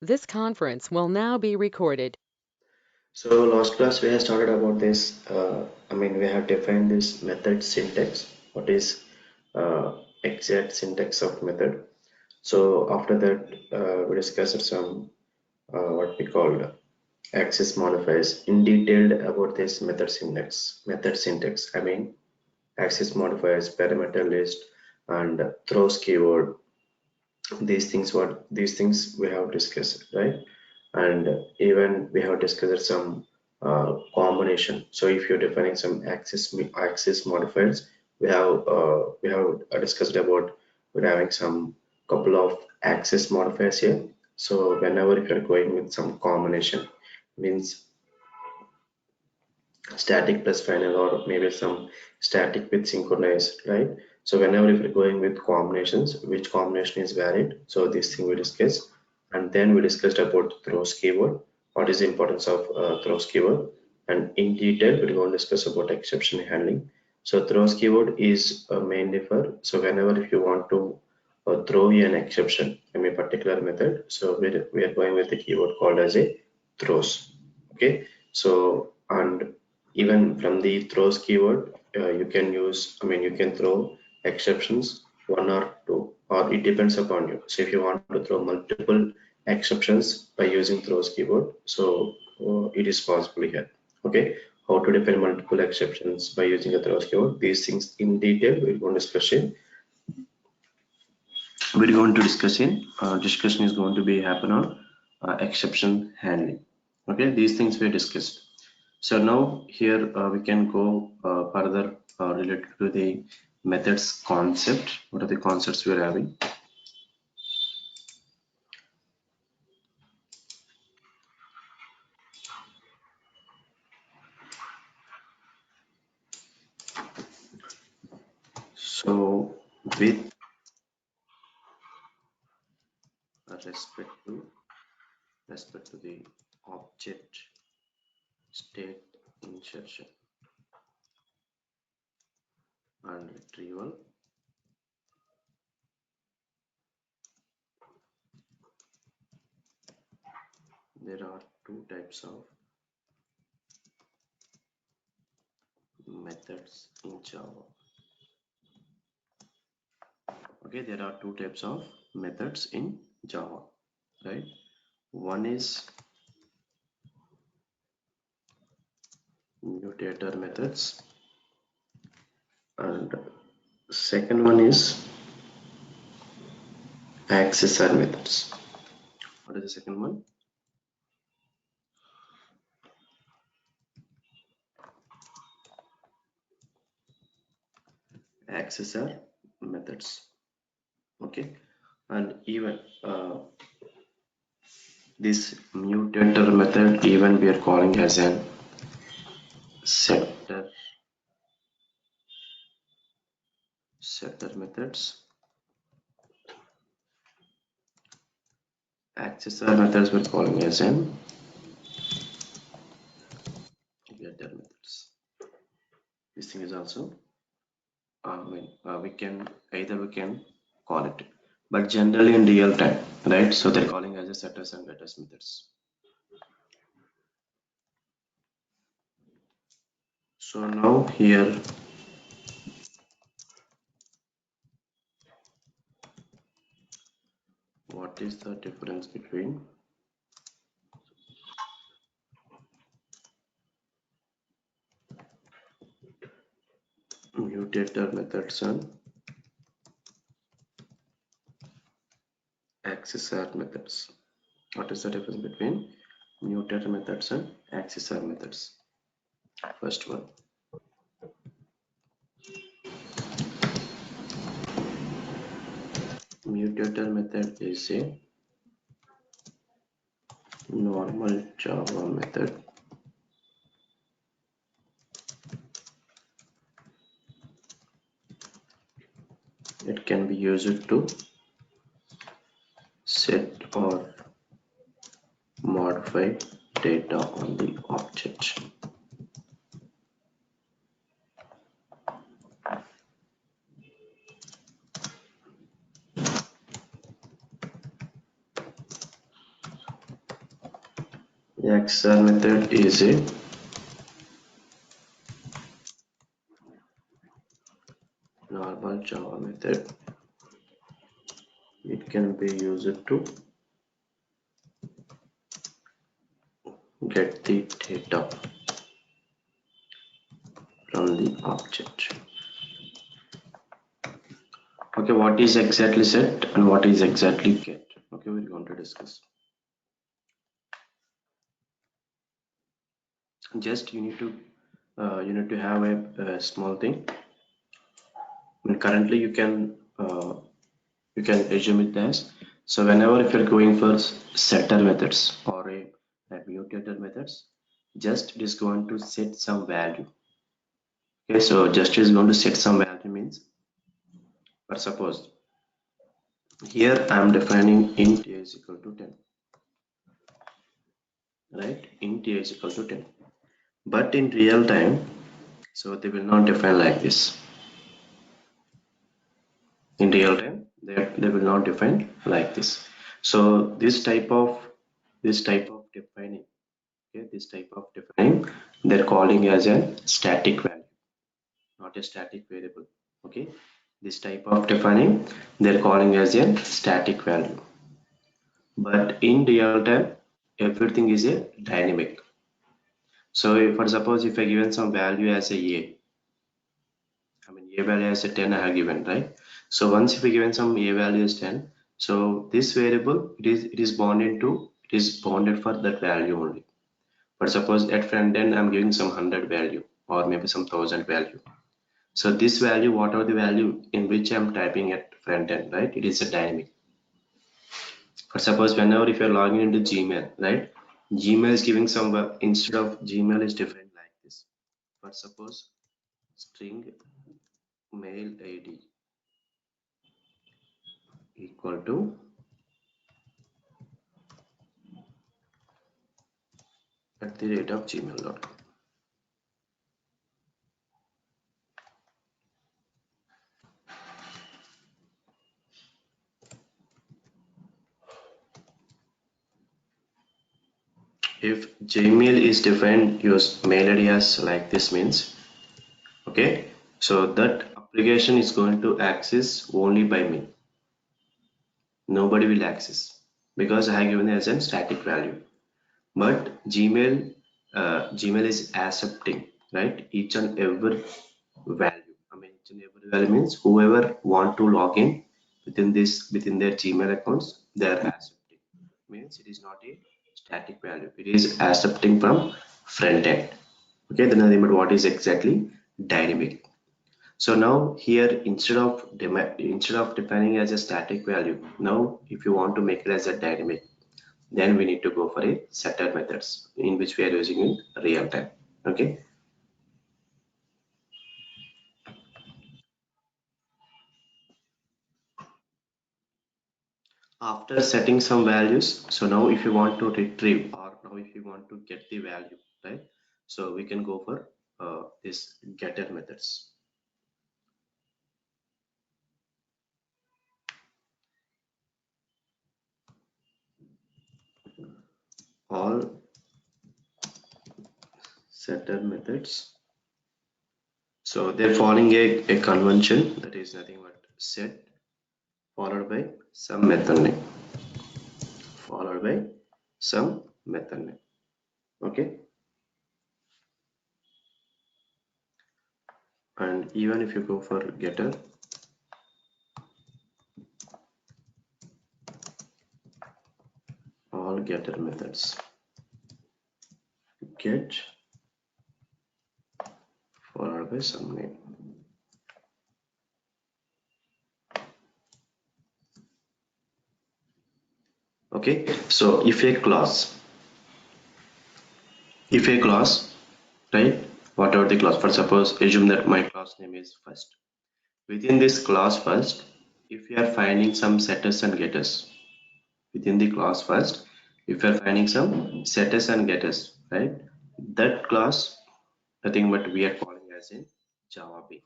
This conference will now be recorded. So last class we have started about this. We have defined this method syntax. What is exact syntax of method? So after that, we discussed some what we call access modifiers in detail about this method syntax. Access modifiers, parameter list, and throws keyword. These things we have discussed, right? And even we have discussed some combination. So if you're defining some access modifiers, we have discussed about we're having some couple of access modifiers here. So whenever if you're going with some combination, means static plus final, or maybe some static with synchronized, right? So whenever if you're going with combinations, which combination is valid, so this thing we discuss. And then we discussed about throws keyword, what is the importance of throws keyword, and in detail we're going to discuss about exception handling. So throws keyword is mainly for, so whenever if you want to throw an exception in a particular method, so we are going with the keyword called as a throws. Okay, so and even from the throws keyword, you can use, you can throw exceptions, one or two, or it depends upon you. So if you want to throw multiple exceptions by using throws keyword, so it is possible here. Okay, how to define multiple exceptions by using a throws keyword? These things in detail discussion is going to be happen on exception handling. Okay, these things we discussed. So now here we can go further related to the methods concept. What are the concepts we are having? So with respect to the object state insertion and retrieval, there are two types of methods in Java. Okay, there are two types of methods in Java, right? One is mutator methods, and second one is accessor methods. What is the second one? Accessor methods. Okay, and even this mutator method, even we are calling as an setter methods. Accessor methods we're calling as an getter methods. This thing is also we can call it, but generally in real time, right? So they're calling as a setters and getters methods. So now here, what is the difference between mutator methods and accessor methods? What is the difference between mutator methods and accessor methods? First one, mutator method is a normal Java method. It can be used to set or modify data on the object. The XR method is a normal Java method. It can be used to get the data from the object. Okay, what is exactly set and what is exactly get? Okay, we're going to discuss. Just you need to have a small thing. And currently, you can assume it as, so whenever if you're going for setter methods or a mutator methods, just it is going to set some value. Okay, so just is going to set some value means, but suppose here I am defining int a is equal to 10, right? Int a is equal to 10. But in real time, so they will not define like this. In real time, they will not define like this. So this type of defining, okay, this type of defining, they're calling as a static value, not a static variable. Okay, this type of defining, they're calling as a static value. But in real time, everything is a dynamic. So if, for suppose if I given some value as a, I mean a value as a 10 I have given, right? So once if we given some a value is 10, so this variable it is bounded for that value only. But suppose at front end I'm giving some 100 value or maybe some 1000 value. So this value, whatever the value in which I'm typing at front end, right? It is a dynamic. But suppose whenever if you're logging into Gmail, right? Gmail is giving some instead of Gmail is defined like this. But suppose string mail ID equal to @gmail.com. If Gmail is defined, use mail ID as like this means, okay, so that application is going to access only by me. Nobody will access because I have given as a static value. But Gmail is accepting, right, each and every value. I mean, each and every value means whoever want to log in within their Gmail accounts, they are accepting. Means it is not a static value. It is accepting from front end. Okay, then nothing but what is exactly dynamic. So now here instead of defining as a static value, now if you want to make it as a dynamic, then we need to go for a setter methods in which we are using in real time. Okay, after setting some values, so now if you want to retrieve or now if you want to get the value, right, so we can go for this getter methods. All setter methods, so they're following a convention that is nothing but set followed by some method name, followed by some method name. Okay, and even if you go for getter, all getter methods get followed by some name. Okay, so if a class, right, whatever the class, for suppose assume that my class name is first. Within this class first, if you are finding some setters and getters within the class first, if you are finding some setters and getters, right, that class nothing but we are calling as in Java B.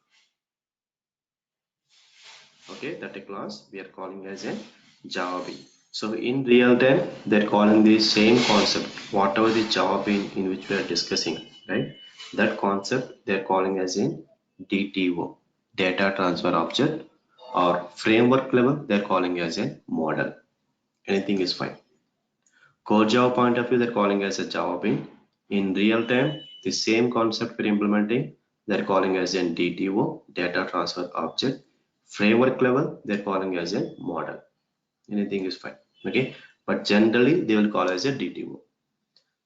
Okay, that a class we are calling as in Java B. So in real time, they're calling the same concept, whatever the Java bean in which we are discussing, right? That concept they're calling as in DTO, data transfer object, or framework level, they're calling as a model. Anything is fine. Core Java point of view, they're calling as a Java bean. In real time, the same concept we're implementing, they're calling as a DTO, data transfer object. Framework level, they're calling as a model. Anything is fine. Okay, but generally they will call as a DTO.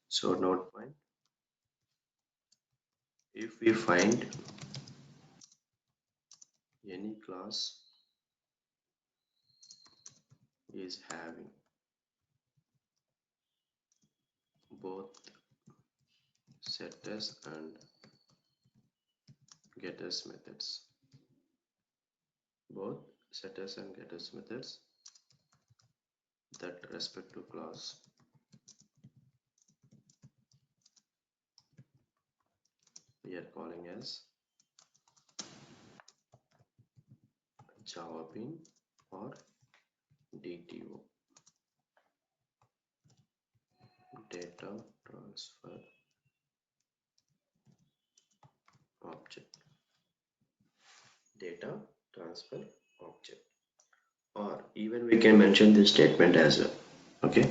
So note point, if we find any class is having both setters and getters methods, both setters and getters methods that respect to class, we are calling as Java bean or DTO, data transfer object, data transfer object, or even we can mention this statement as well. Okay,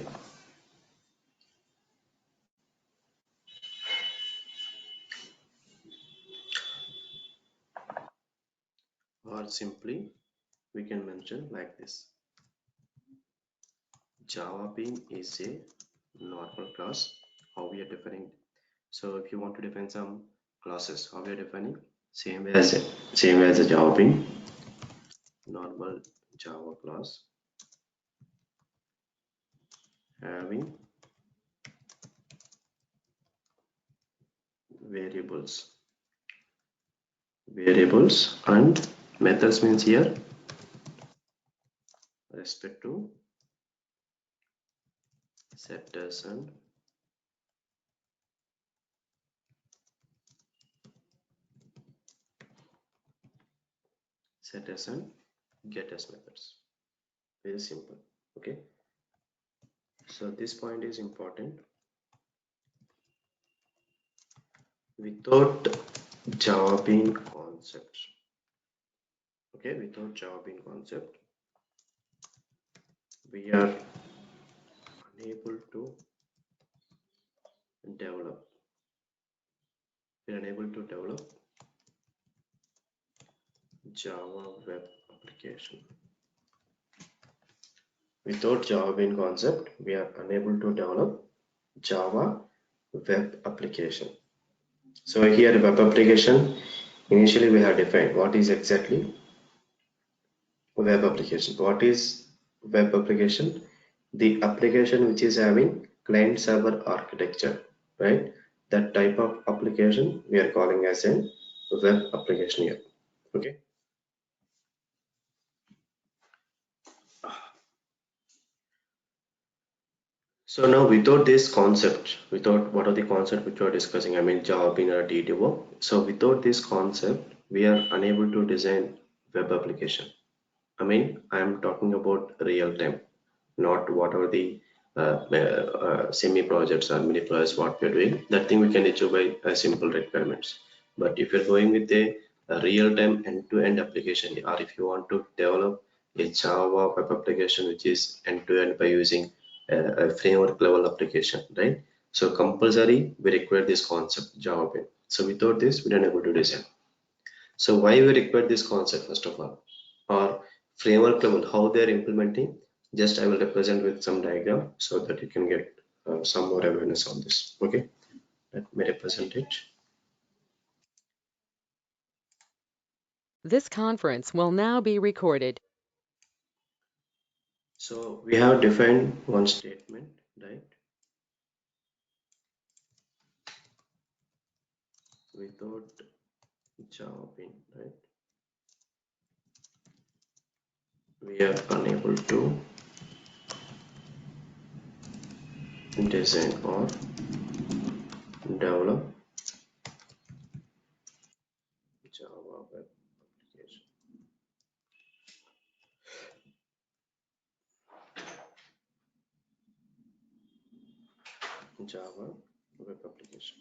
or simply we can mention like this: Java bean is a normal class. How we are defining? So if you want to define some classes, how we are defining? Same as a Java bean, normal Java class having variables, and methods means here respect to setters and getters methods. Very simple. Okay. So this point is important. Without Java bean concept, okay, without Java bean concept, we are unable to develop. We are unable to develop Java web application. Without Java bean concept, we are unable to develop Java web application. So here web application, initially we have defined what is exactly web application. What is web application? The application which is having client server architecture, right? That type of application we are calling as a web application here. Okay. So now without this concept, without what are the concepts which we are discussing, I mean Java bean or DTO. So without this concept, we are unable to design web application. I mean, I am talking about real time, not whatever the semi projects or mini projects what we are doing. That thing we can achieve by simple requirements. But if you're going with a real time end-to-end application, or if you want to develop a Java web application which is end-to-end by using a framework level application, right? So compulsory we require this concept Java bean. So without this, we don't able to design. So why we require this concept first of all, or framework level, how they are implementing? Just I will represent with some diagram so that you can get some more awareness on this. Okay, let me represent it. This conference will now be recorded. So we have defined one statement, right? Without Java bean, right? We are unable to design or develop Java web application. Java web application.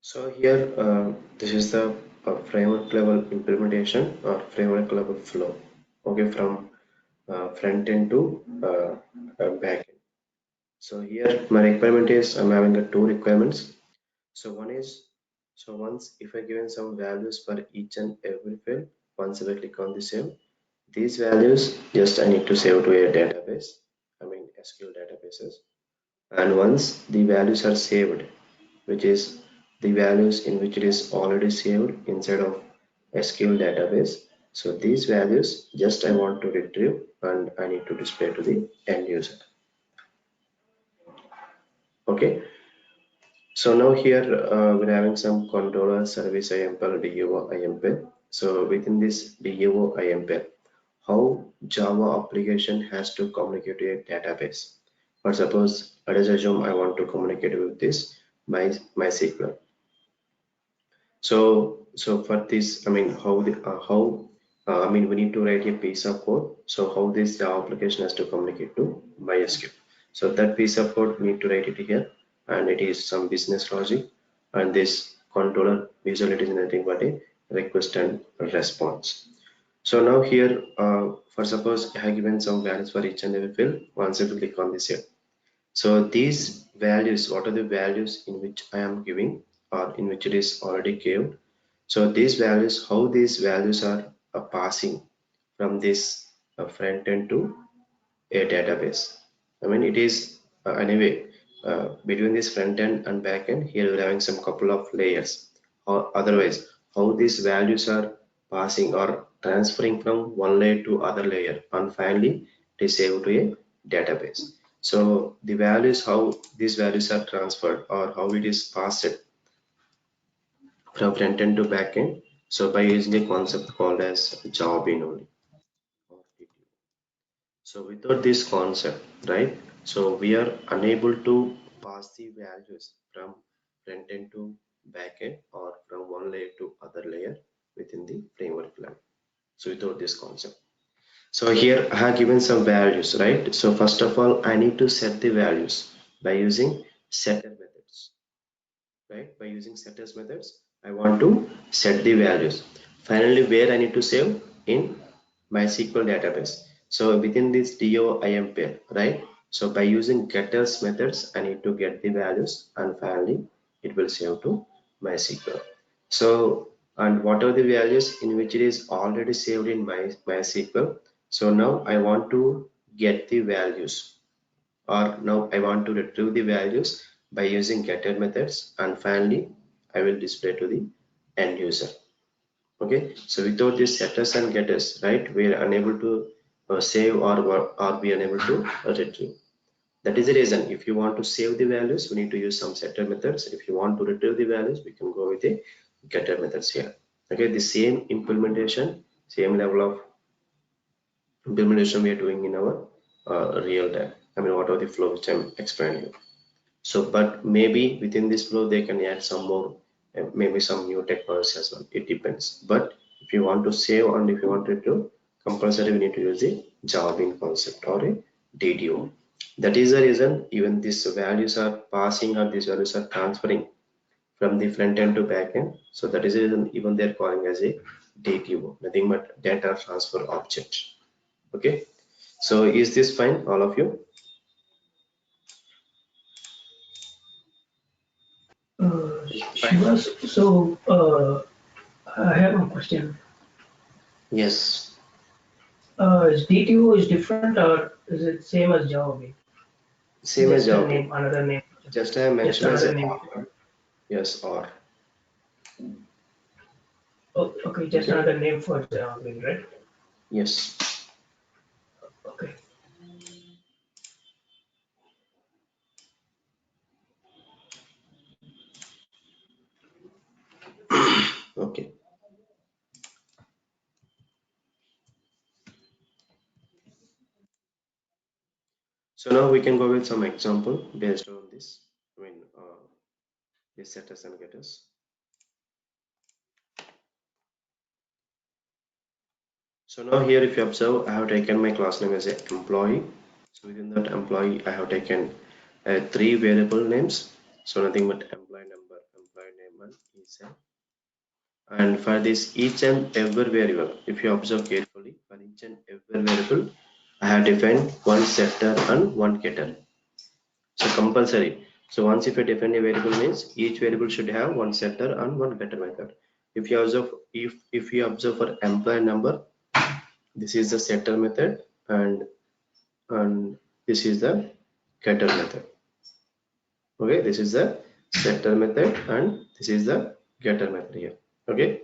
So here, this is the framework level implementation or framework level flow. Okay, from front end to back end. So here my requirement is I'm having a two requirements. So one is, so once if I given some values for each and every field, once if I click on the save, these values just I need to save to a database, I mean SQL databases. And once the values are saved, which is the values in which it is already saved inside of SQL database. So these values just I want to retrieve and I need to display to the end user. Okay. So now here we're having some controller service IMPL, DUO IMPL. So within this DUO IMPL, how Java application has to communicate to a database. For suppose, let us assume I want to communicate with this MySQL. So for this, I mean, I mean, we need to write a piece of code. So how this Java application has to communicate to MySQL. So that piece of code we need to write it here, and it is some business logic, and this controller usually it is nothing but a request and response. So now here, for suppose I have given some values for each and every field. Once I click on this here, so these values, what are the values in which I am giving or in which it is already given. So these values, how these values are passing from this front end to a database. I mean, it is anyway, between this front end and back end, here we're having some couple of layers, or otherwise how these values are passing or transferring from one layer to other layer, and finally it is saved to a database. So the values, how these values are transferred or how it is passed from front end to back end, so by using a concept called as job in only. So without this concept, right? So we are unable to pass the values from front end to back end or from one layer to other layer within the framework plan. So without this concept. So here I have given some values, right? So first of all, I need to set the values by using setter methods, right? By using setters methods, I want to set the values. Finally, where I need to save in MySQL database. So within this DOIM pair, right? So by using getters methods, I need to get the values, and finally it will save to MySQL. So, and what are the values in which it is already saved in MySQL. So now I want to get the values, or now I want to retrieve the values by using getter methods, and finally I will display to the end user. Okay, so without these setters and getters, right, we are unable to save, or be unable to retrieve. That is the reason, if you want to save the values, we need to use some setter methods. If you want to retrieve the values, we can go with a getter methods here. Okay, the same implementation, same level of implementation we are doing in our real time. I mean, what are the flow which I'm explaining. So, but maybe within this flow, they can add some more, maybe some new technology as well. It depends. But if you want to save and if you wanted to compulsory, we need to use the Java Bean concept or a DDO. That is the reason even these values are passing or these values are transferring from the front end to back end. So that is the reason even they're calling as a DTO, nothing but data transfer object. Okay. So is this fine, all of you? Shiva, so I have one question. Yes. Is DTO is different or is it same as Java? Same as Just a Java. name, another name. Just I have Just mentioned as another a name. or. Yes, or. Oh, okay, just Okay. another name for Java, right? Yes. Okay. Okay. So now we can go with some example based on this. I mean, this setters and getters. So now here, if you observe, I have taken my class name as an employee. So within that employee, I have taken three variable names. So nothing but employee number, employee name, and ESA. And for this each and every variable, if you observe carefully, for each and every variable, I have defined one setter and one getter. So compulsory. So once if you define a variable means each variable should have one setter and one getter method. If you observe, if you observe for employee number, this is the setter method, and this is the getter method. Okay, this is the setter method and this is the getter method here. Okay.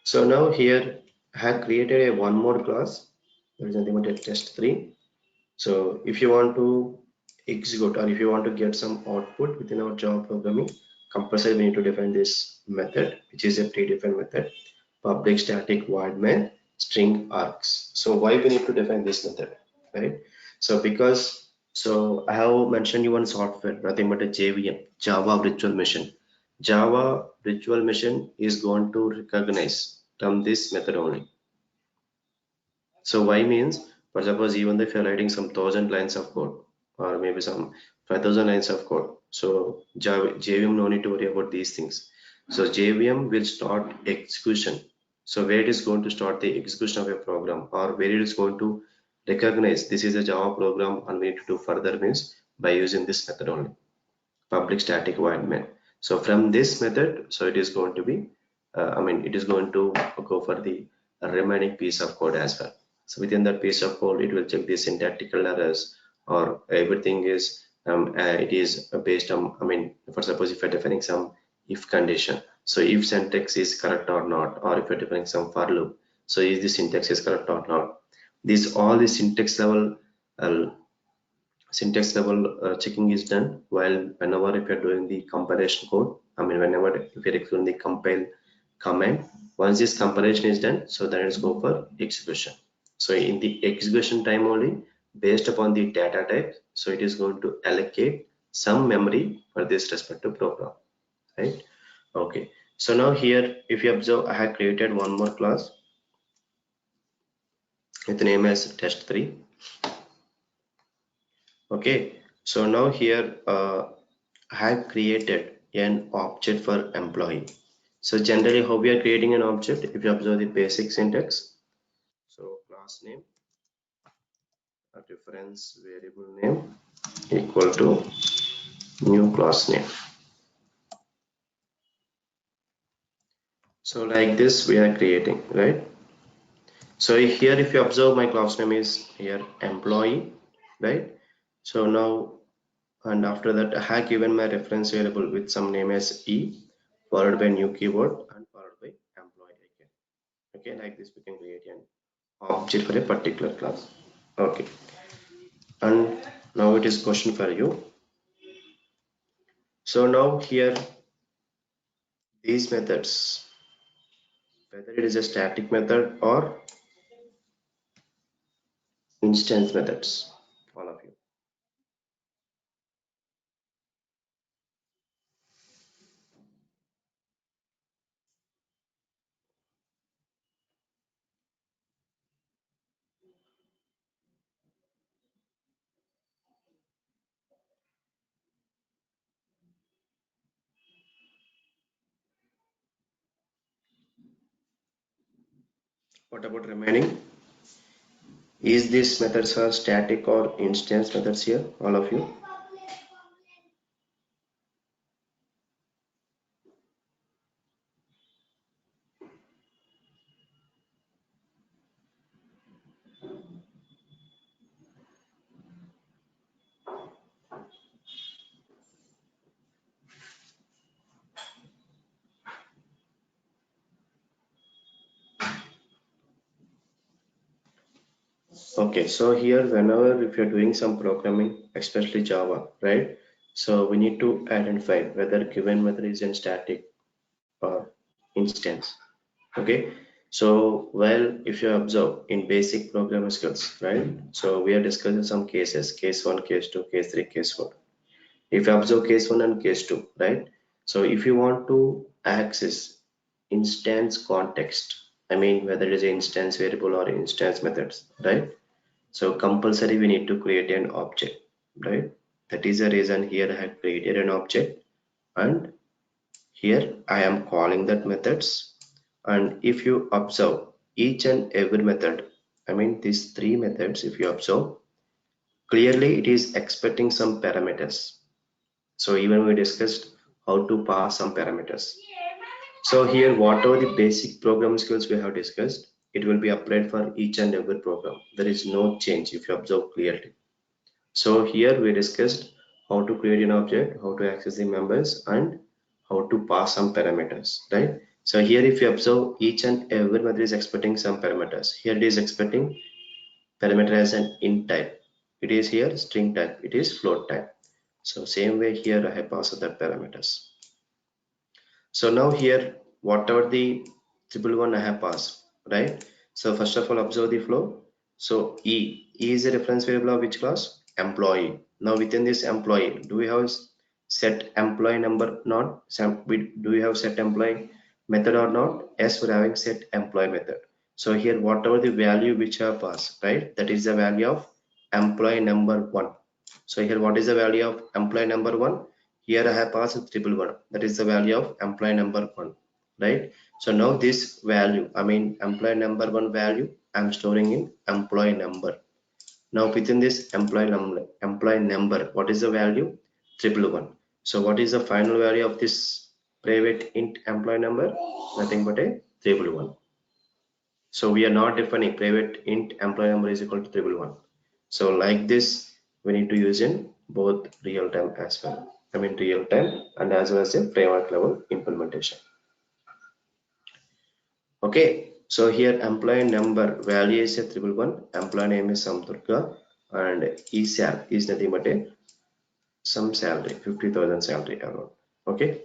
So now here I have created a one more class. There is nothing but a test 3. So if you want to execute or if you want to get some output within our Java programming, compulsory we need to define this method, which is a predefined method, public static void main string args. So why we need to define this method, right? So because, so I have mentioned you one software, nothing but a JVM, Java Virtual Machine. Java Virtual Machine is going to recognize from this method only. So why means, for suppose even if you're writing some 1,000 lines of code or maybe some 5,000 lines of code, so JVM no need to worry about these things. So JVM will start execution. So where it is going to start the execution of a program, or where it is going to recognize this is a Java program and we need to do further means by using this method only, public static void main. So from this method, so it is going to be, I mean, it is going to go for the remaining piece of code as well. So within that piece of code, it will check the syntactical errors or everything is it is based on, I mean, for suppose if you're defining some if condition, so if syntax is correct or not, or if you're defining some for loop, so is the syntax is correct or not. This all the uh, checking is done while whenever if you're doing the compilation code, I mean whenever if you're executing the compile command. Once this compilation is done, so then it's go for execution. So in the execution time only, based upon the data type, so it is going to allocate some memory for this respective program, right? Okay, so now here if you observe, I have created one more class with the name as test3. Okay, so now here I have created an object for employee. So generally how we are creating an object, if you observe the basic syntax, so class name, a reference variable name equal to new class name. So like this we are creating, right? So here if you observe, my class name is here employee, right? So now, and after that I have given my reference variable with some name as e, followed by new keyword and followed by employee again. Okay, like this we can create an object for a particular class. Okay, and now it is question for you. So now here these methods, whether it is a static method or instance methods, all of you. What about remaining? Is these methods are static or instance methods here, all of you? Okay, so here whenever if you're doing some programming, especially Java, right? So we need to identify whether given method is in static or instance. Okay, so well, if you observe in basic programming skills, right? So we are discussing some cases, case 1, case 2, case 3, case 4. If you observe case 1 and case 2, right? So if you want to access instance context, I mean whether it is instance variable or instance methods, right? So compulsory we need to create an object, right? That is the reason here I have created an object, and here I am calling that methods. And if you observe each and every method, I mean these three methods, if you observe clearly it is expecting some parameters. So even we discussed how to pass some parameters. So here whatever the basic programming skills we have discussed, it will be applied for each and every program. There is no change if you observe clearly. So here we discussed how to create an object, how to access the members, and how to pass some parameters, right? So here if you observe each and every method is expecting some parameters. Here it is expecting parameter as an int type. It is here string type. It is float type. So same way here I have passed that parameters. So now here whatever the triple one I have passed, right? So first of all observe the flow. So E is a reference variable of which class? Employee. Now within this employee, do we have set employee number? Not. Do we have set employee method or not? Yes, we're having set employee method. So here whatever the value which I have passed, right? That is the value of employee number one. So here what is the value of employee number one? Here I have passed triple one. That is the value of employee number one, right? So now this value, I mean employee number one value, I'm storing in employee number. Now within this employee number, what is the value? Triple one. So what is the final value of this private int employee number? Nothing but a triple one. So we are not defining private int employee number is equal to triple one. So like this, we need to use in both real time as well. I mean real time and as well as a framework level implementation. Okay, so here employee number value is a 111, employee name is Samdurga, and ESAL is nothing but a some salary, 50,000 salary around. Okay,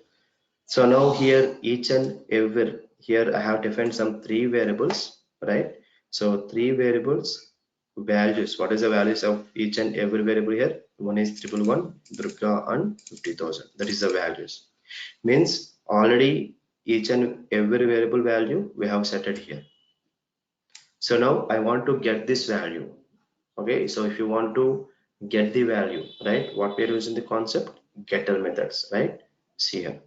so now here each and every, here I have defined some three variables, right? So three variables values. What is the values of each and every variable here? One is 111, Durga, and 50,000. That is the values. Means already each and every variable value we have set it here. So now I want to get this value. Okay, so if you want to get the value, right, what we are using the concept getter methods, right? See here,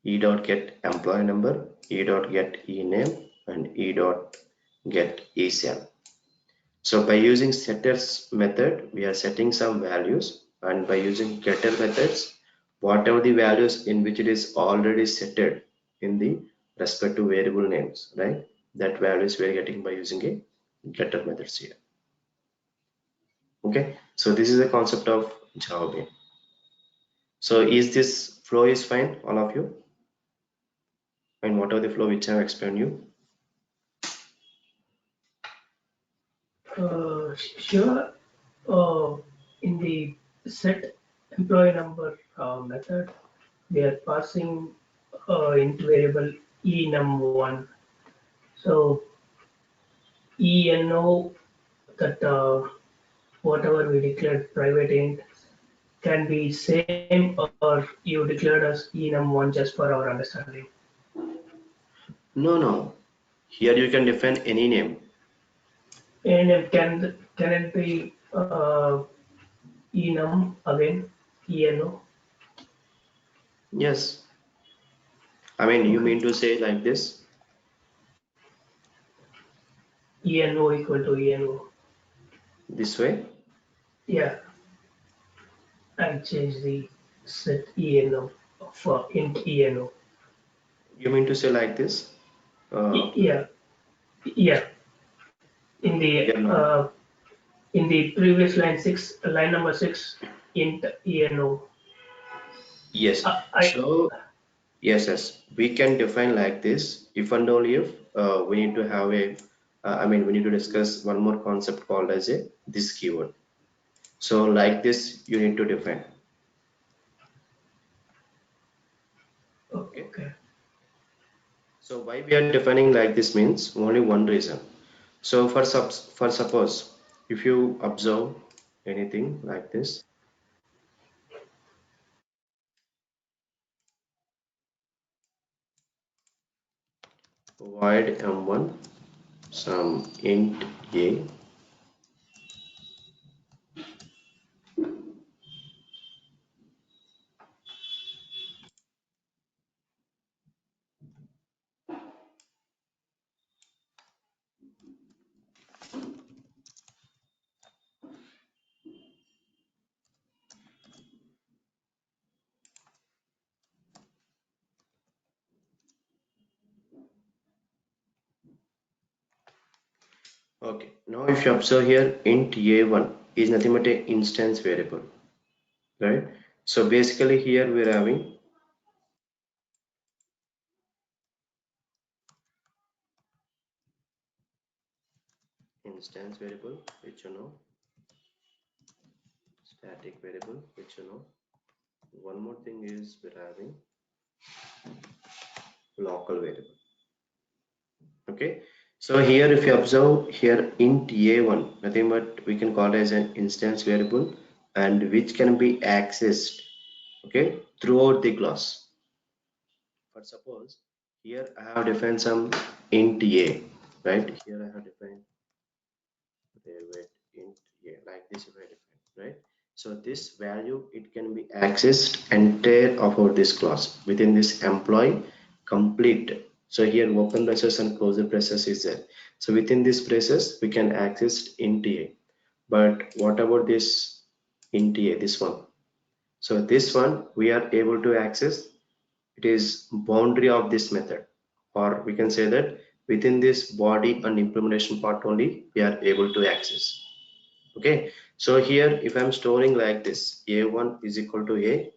e dot get employee number, e dot get e name, and e dot get e cell. So by using setters method, we are setting some values, and by using getter methods, whatever the values in which it is already setted in the respective variable names, right? That values we are getting by using a getter methods here. Okay, so this is the concept of Java Bean. So is this flow is fine, all of you? And what are the flow which I have explained you? Sure. In the set employee number method, we are passing into variable enum1. So eno, that whatever we declared private int can be same, or you declared as enum1 just for our understanding. No. Here you can define any name. And can it be enum again, eno? Yes. I mean, you Okay. mean to say like this? Eno equal to eno. This way? Yeah, I change the set eno for int eno. You mean to say like this? Yeah, yeah. In the Here now. uh, in the previous line number six, int eno. Yes. I So yes. We can define like this if and only if we need to have a, I mean, we need to discuss one more concept called as a this keyword. So like this, you need to define. Okay. okay. So why we are defining like this means only one reason. So for suppose if you observe anything like this, void m1 some int a. Okay, now if you observe here, int a1 is nothing but a instance variable, right? So basically here we're having instance variable, which you know, static variable, which you know. One more thing is we're having local variable. Okay, so here if you observe here int a1, nothing but we can call it as an instance variable, and which can be accessed, okay, throughout the class. For suppose here I have defined some int a, right? Here I have defined private int a, like this if I define, right? So this value it can be accessed entire about this class within this employee complete. So here open braces and close the braces is there. So within this braces we can access int a. But what about this int a, this one? So this one we are able to access, it is boundary of this method, or we can say that within this body and implementation part only we are able to access. Okay, so here if I'm storing like this, a1 is equal to a,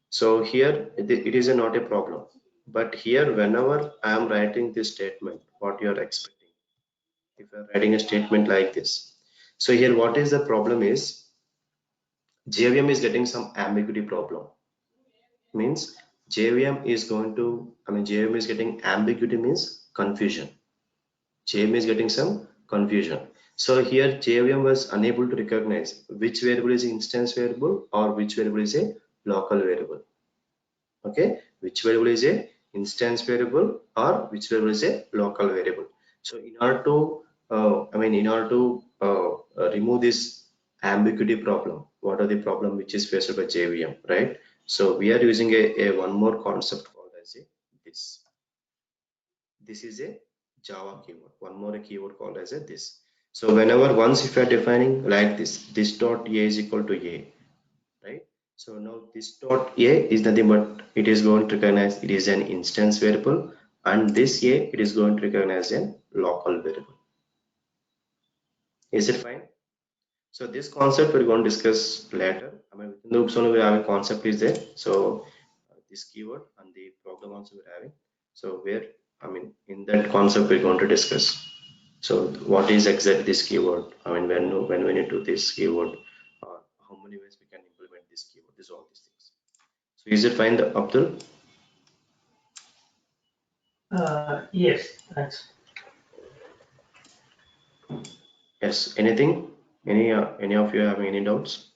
so here it is not a problem. But here whenever I am writing this statement, what you are expecting, if you are writing a statement like this, so here what is the problem is JVM is getting some ambiguity problem. Means JVM is going to, JVM is getting ambiguity means confusion. JVM is getting some confusion. So here JVM was unable to recognize which variable is instance variable or which variable is a local variable. Okay, which variable is a instance variable or which variable is a local variable. So in order to, remove this ambiguity problem, what are the problem which is faced by JVM, right? So we are using a one more concept called as a this. This is a Java keyword. One more keyword called as a this. So whenever once if you are defining like this dot a is equal to a, right? So now this dot a is nothing but it is going to recognize it is an instance variable, and this a it is going to recognize a local variable. Is it fine? So this concept we're going to discuss later. Within the oops only we have a concept is there. So this keyword and the program also we're having. So where in that concept we're going to discuss. So what is exactly this keyword? When we need to this keyword, how many ways we can implement this keyword? This all these things. So is it fine, Abdul? Yes, thanks. Yes. Anything? Any of you having any doubts?